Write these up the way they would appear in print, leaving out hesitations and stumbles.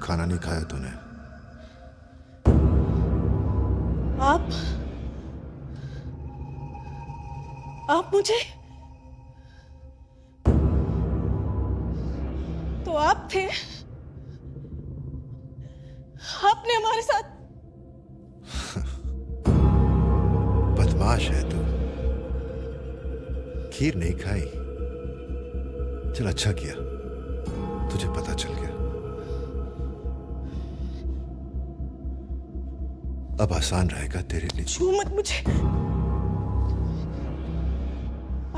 खाना नहीं खाया तूने? आप मुझे तो आप थे, आपने हमारे साथ। बदमाश है तू। खीर नहीं खाई। चल अच्छा किया तुझे पता चल गया। अब आसान रहेगा तेरे लिए। छू मत मुझे।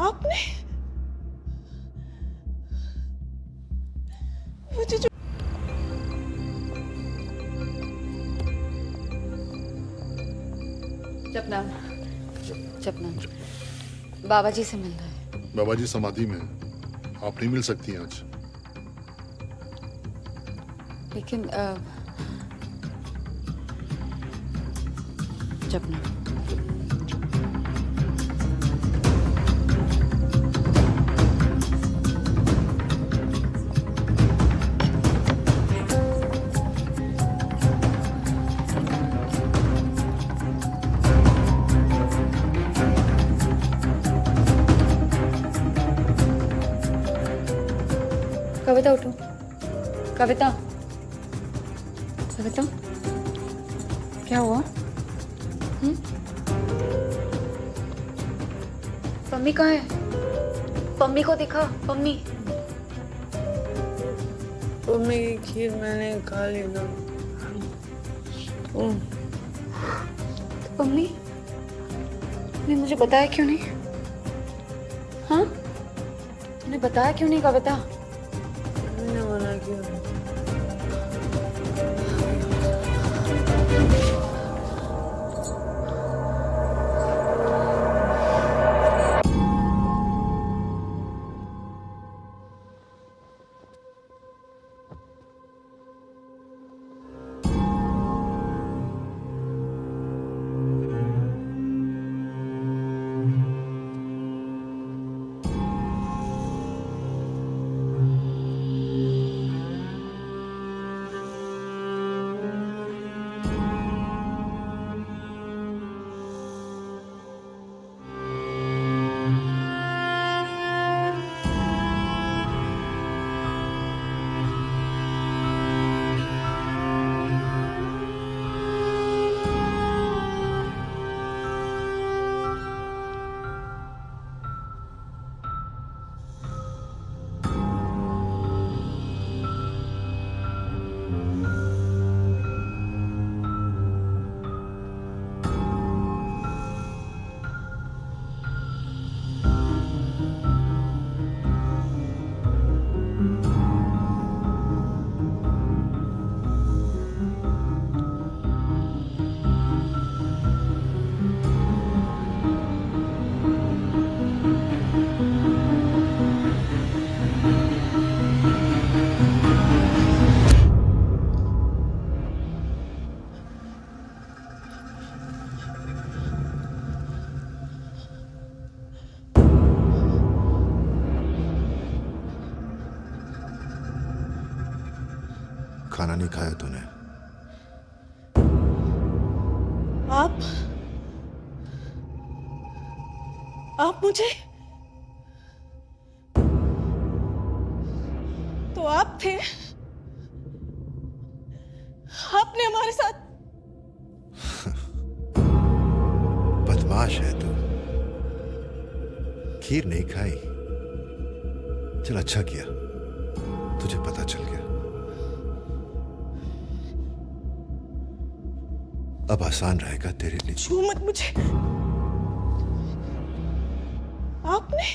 आपने मुझे जो जपना जपना बाबा जी से मिलना है। बाबा जी समाधि में हैं। आप नहीं मिल सकती हैं आज। लेकिन जपना कविता उठो। कविता कविता क्या हुआ? पम्मी कहाँ है? पम्मी को दिखा। पम्मी मम्मी की खीर मैंने खा ली ना। तो पम्मी ने मुझे बताया क्यों नहीं? हाँ, तूने बताया क्यों नहीं कविता? मैंने मना किया। खाना नहीं खाया तूने? आप मुझे तो आप थे, आपने हमारे साथ। बदमाश है तू। खीर नहीं खाई। चल अच्छा किया तुझे पता चल गया। अब आसान रहेगा तेरे लिए। छू मत मुझे। आपने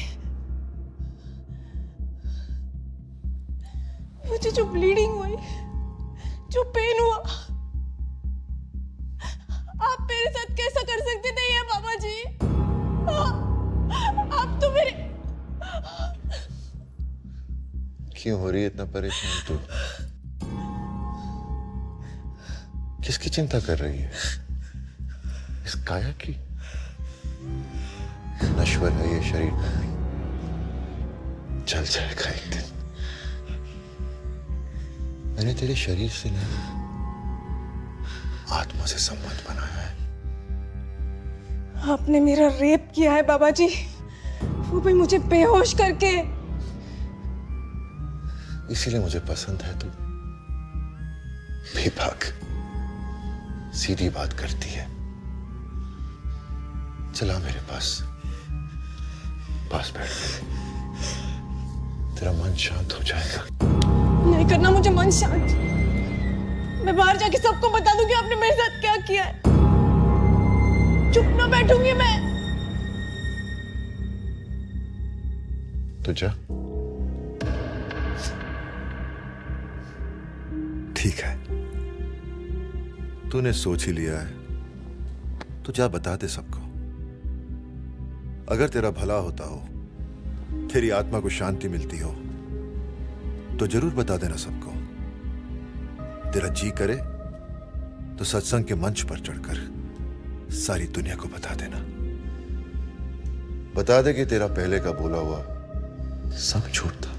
मुझे जो ब्लीडिंग हुई, जो पेन हुआ, आप मेरे साथ कैसा कर सकते थे ये बाबा जी? आप तो मेरे। क्यों हो रही है इतना परेशान तू? किसकी चिंता कर रही है? इस काया की? नश्वर है ये शरीर में, चल जाएगा एक दिन। मैंने तेरे शरीर से नहीं, आत्मा से संबंध बनाया है। आपने मेरा रेप किया है बाबा जी, वो भी मुझे बेहोश करके। इसीलिए मुझे पसंद है तू बेबाक सीधी बात करती है। चला मेरे पास बैठ मेरे, तेरा मन शांत हो जाएगा। नहीं करना मुझे मन शांत। मैं बाहर जाके सबको बता दूंगी आपने मेरे साथ क्या किया है। चुप ना बैठूंगी मैं। तो जा। ठीक है, तूने सोच ही लिया है तो जा बता दे सबको। अगर तेरा भला होता हो, तेरी आत्मा को शांति मिलती हो, तो जरूर बता देना सबको। तेरा जी करे तो सत्संग के मंच पर चढ़कर सारी दुनिया को बता देना। बता दे कि तेरा पहले का बोला हुआ सब झूठ था।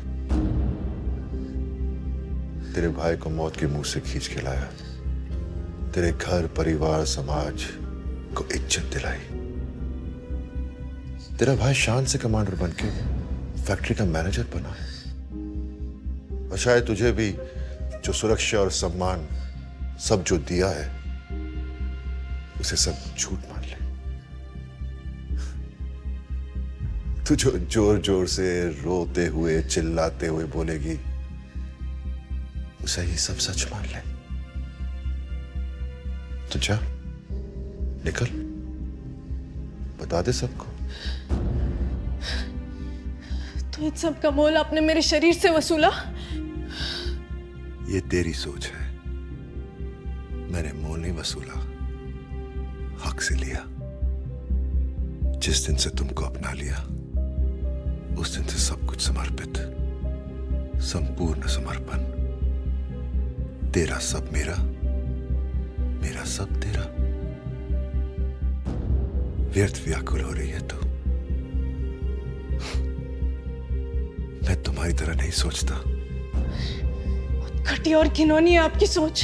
तेरे भाई को मौत के मुंह से खींच के लाया, तेरे घर परिवार समाज को इज्जत दिलाई। तेरा भाई शान से कमांडर बनके फैक्ट्री का मैनेजर बना है। और शायद तुझे भी जो सुरक्षा और सम्मान सब जो दिया है, उसे सब झूठ मान ले। तू जो जोर जोर से रोते हुए चिल्लाते हुए बोलेगी, उसे ही सब सच मान ले। तो जा, निकल, बता दे सबको। तो इन सब का मोल आपने मेरे शरीर से वसूला? ये तेरी सोच है, मैंने मोल नहीं वसूला, हक से लिया। जिस दिन से तुमको अपना लिया, उस दिन से सब कुछ समर्पित, संपूर्ण समर्पण। तेरा सब मेरा, मेरा सब तेरा। व्यर्थ व्याकुल हो रही है तू। मैं तुम्हारी तरह नहीं सोचता। घटी और घिनौनी है आपकी सोच।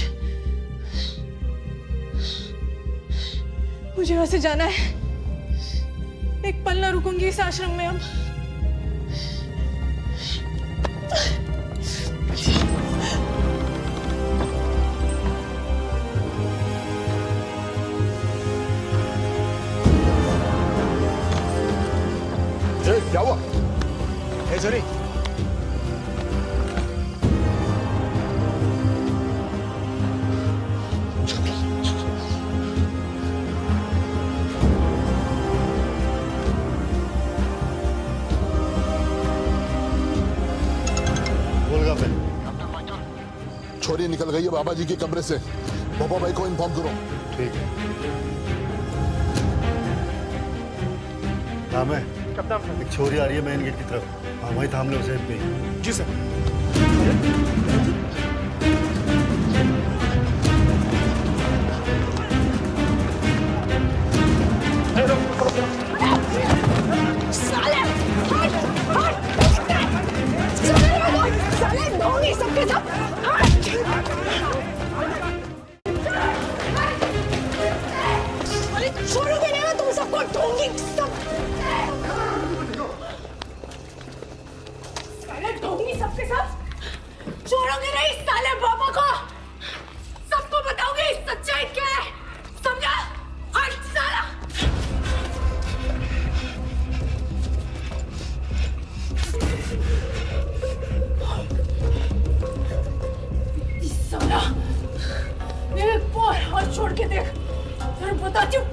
मुझे वहां से जाना है, एक पल ना रुकूंगी इस आश्रम में अब। क्या हुआ? सॉरी, छोरी निकल गई है बाबा जी के कमरे से। बाबा भाई को इन्फॉर्म करो। ठीक है। नाम है एक छोरी आ रही है मेन गेट की तरफ। हाँ, वहीं थाम लो उसे। जी सर। छोड़ोगे नहीं, मैं तुम सबको ढूंढूंगी सब। ढूंढूंगी सबके सब। छोड़ोगे नहीं साले बाबा को। सबको बताओगे सच्चाई क्या है, समझा? हट साला। साला, एक बार हाथ छोड़ के देख, फिर बताती हूँ।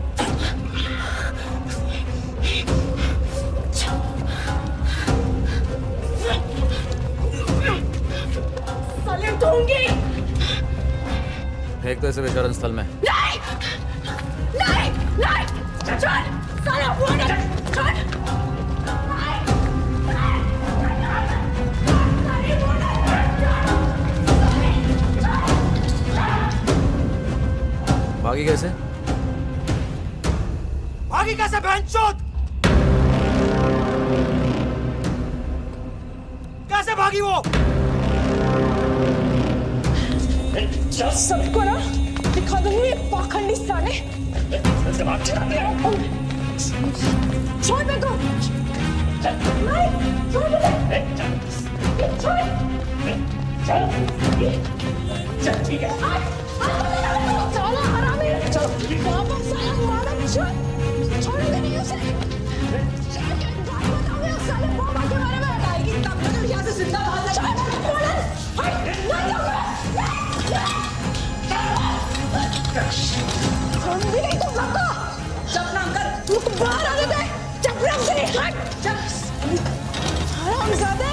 साले दूंगी। फेंक दो इसे विचरण स्थल में। नहीं, नहीं, नहीं, छोड़, साला हुआ ना, छोड़। भागी कैसे? भागी कैसे बहनचोद? कैसे भागी वो? सबको ना दिखा दूंगी ये पाखंडी साले। छोड़ मेरे को। नहीं, छोड़ मुझे। छोड़। चल ठीक है। साला हरामी। चलो। बाबा साला मारा छोड़। छोड़ोगे नहीं उसे। बात बताओगे उस साले बाबा के बारे में बताएगी तब तो यहाँ से जिंदा बाहर लगा। समझी नहीं तुम सबको? चुप ना कर। तू बाहर आने दे। चुप रह मेरी हट। चुप। हरामजादे।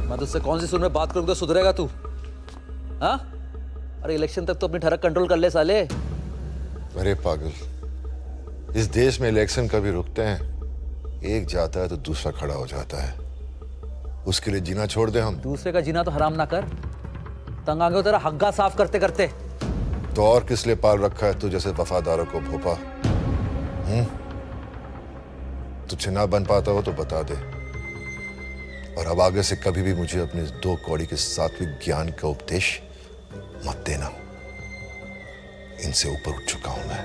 मैं तुझसे कौन सी सुन में बात करूंगा तो सुधरेगा तू? हाँ? अरे इलेक्शन तक तो अपनी ठरक कंट्रोल कर ले साले। अरे पागल, इस देश में इलेक्शन कभी रुकते हैं? एक जाता है तो दूसरा खड़ा हो जाता है। उसके लिए जीना छोड़ दे हम। दूसरे का जीना तो हराम ना कर। तंग आ गए हो तेरा हग्गा साफ करते करते। तो और किस लिए पाल रखा है तू जैसे वफादारों को भोपा? तुझसे ना बन पाता हो तो बता दे, और अब आगे से कभी भी मुझे अपने 2 कौड़ी के सात्विक ज्ञान का उपदेश मत देना। इनसे ऊपर उठ चुका हूं मैं।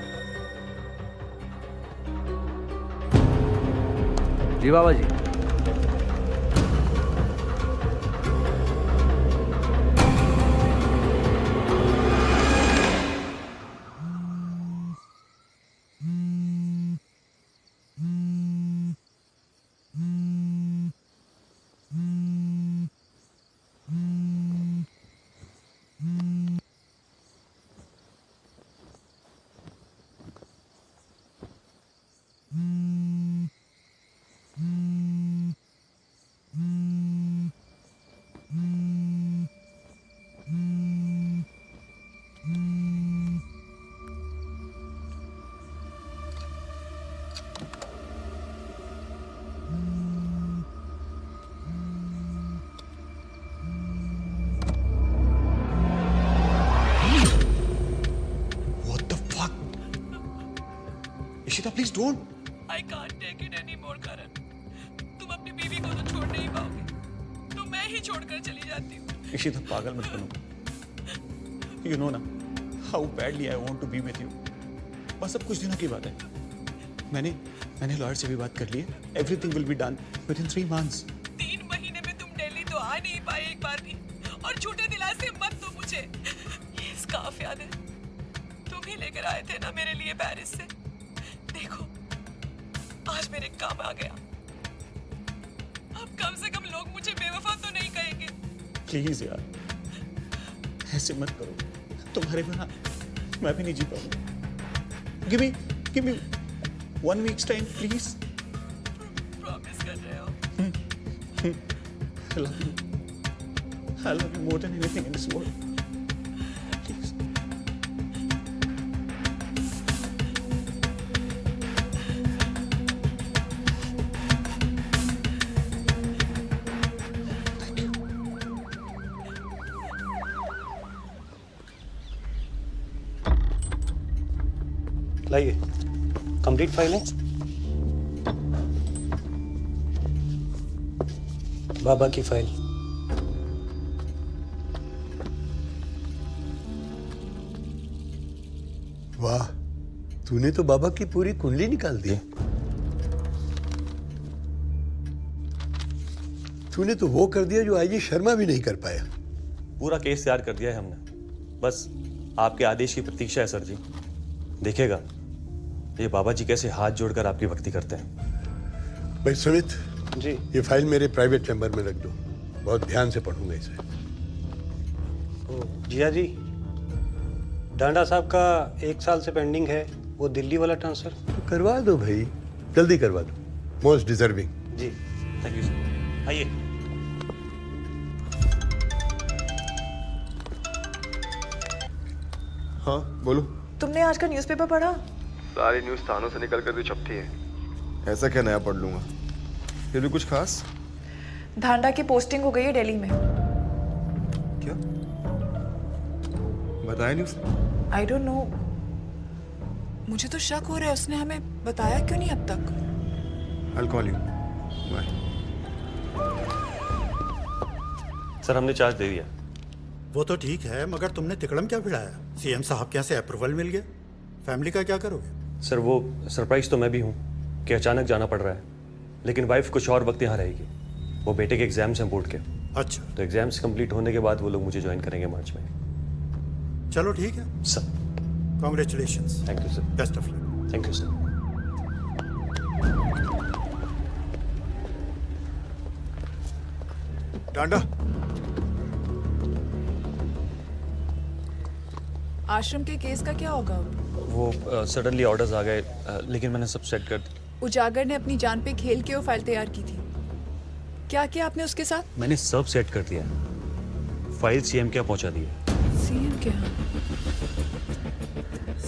जी बाबा जी। Ishita please don't. I can't take it anymore, Karan. तुम अपनी बीवी को तो छोड़ नहीं पाओगे, तो मैं ही छोड़कर चली जाती हूँ। इशिता पागल मत बनो। You know ना how badly I want to be with you. बस अब कुछ दिनों की बात है। मैंने लॉयर से भी बात कर ली है। Everything will be done within 3 months. 3 महीने में तुम दिल्ली तो आ नहीं पाए एक बार भी, और झूठे दिलासे मत दो मुझे। ये स्कार्फ याद है? तुम ही लेकर आए थे ना मेरे लिए पेरिस से। देखो, आज मेरे काम आ गया। अब कम से कम लोग मुझे बेवफा तो नहीं कहेंगे। प्लीज यार, ऐसे मत करो। तुम्हारे बिना मैं भी नहीं जी पाऊंगा। Give me 1 week's time, please. Promise कर रहे हो? I love you. I love you more than anything in this world. Please. लाइए, कंप्लीट फाइल है। बाबा की फाइल। वाह, तूने तो बाबा की पूरी कुंडली निकाल दी। तूने तो वो कर दिया जो आईजी शर्मा भी नहीं कर पाया। पूरा केस तैयार कर दिया है हमने, बस आपके आदेश की प्रतीक्षा है सर जी। देखिएगा ये बाबा जी कैसे हाथ जोड़कर आपकी भक्ति करते हैं। भाई सुमित जी, ये फाइल मेरे प्राइवेट चैम्बर में रख दो, बहुत ध्यान से पढ़ूंगा इसे। जिया जी, डांडा साहब का 1 साल से पेंडिंग है, वो दिल्ली वाला ट्रांसफर तो करवा दो भाई, जल्दी करवा दो। Most deserving. जी, थैंक यू सर। आइए। हाँ बोलो। तुमने आज का न्यूज़पेपर पढ़ा? सारी न्यूज़ थानों से निकल कर भी छपती है। ऐसा क्या नया पढ़ लूंगा? फिर भी कुछ खास? धांडा की पोस्टिंग हो गई है दिल्ली में। क्या बताया न्यूज़? आई डोंट नो, मुझे तो शक हो रहा है उसने हमें बताया क्यों नहीं अब तक। I'll call you. Bye. Sir हमने चार्ज दे दिया। वो तो ठीक है, मगर तुमने तिकड़म क्या भिड़ाया? सीएम साहब के यहाँ से अप्रूवल मिल गया, फैमिली का क्या करोगे? सर वो सरप्राइज तो मैं भी हूँ कि अचानक जाना पड़ रहा है, लेकिन वाइफ कुछ और वक्त यहाँ रहेगी। वो बेटे के एग्जाम्स हैं बोर्ड के। अच्छा, तो एग्जाम्स कंप्लीट होने के बाद वो लोग मुझे ज्वाइन करेंगे मार्च में। चलो ठीक है sir congratulations. Thank you sir. Best of luck. Thank you sir. डांडा। आश्रम के केस का क्या होगा? वो सडनली ऑर्डर्स आ गए, लेकिन मैंने सब सेट कर दी। उजागर ने अपनी जान पे खेल के वो फाइल तैयार की थी। क्या किया आपने उसके साथ? मैंने सब सेट कर दिया। फाइल सीएम के यहाँ पहुँचा दी है। सीएम के यहाँ?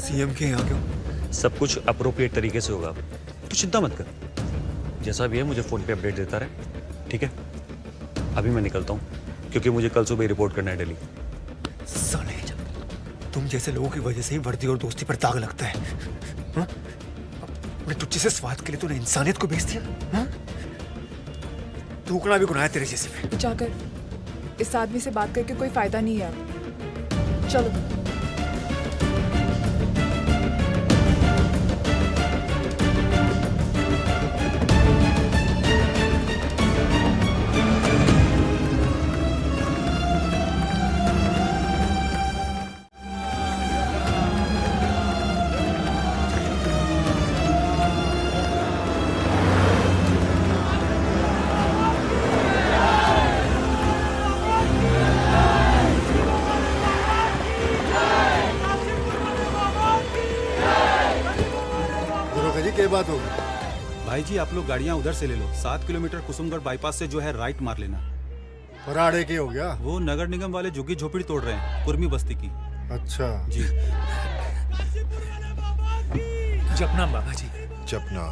सीएम के यहाँ क्यों? सब कुछ अप्रोप्रिएट तरीके से होगा। तो चिंता मत कर, जैसा भी है मुझे फ़ोन पे अपडेट देता रहे, ठीक है? अभी मैं निकलता हूँ क्योंकि मुझे कल सुबह रिपोर्ट करना है दिल्ली। साले तुम जैसे लोगों की वजह से ही वर्दी और दोस्ती पर दाग लगता है। हाँ? अपने तुझे से स्वाद के लिए तूने इंसानियत को बेच दिया। हाँ? थूकना भी गुनाह है तेरे जैसे पे। उजागर, इस आदमी से बात करके कोई फायदा नहीं है अब। चलो। क्या बात होगी? भाई जी आप लोग गाड़ियाँ उधर से ले लो। 7 किलोमीटर कुसुमगढ़ बाईपास से जो है राइट मार लेना। पराड़े के हो गया? वो नगर निगम वाले झुग्गी झोपड़ी तोड़ रहे हैं, कुर्मी बस्ती की। अच्छा जी। जपना बाबा जी। जपना।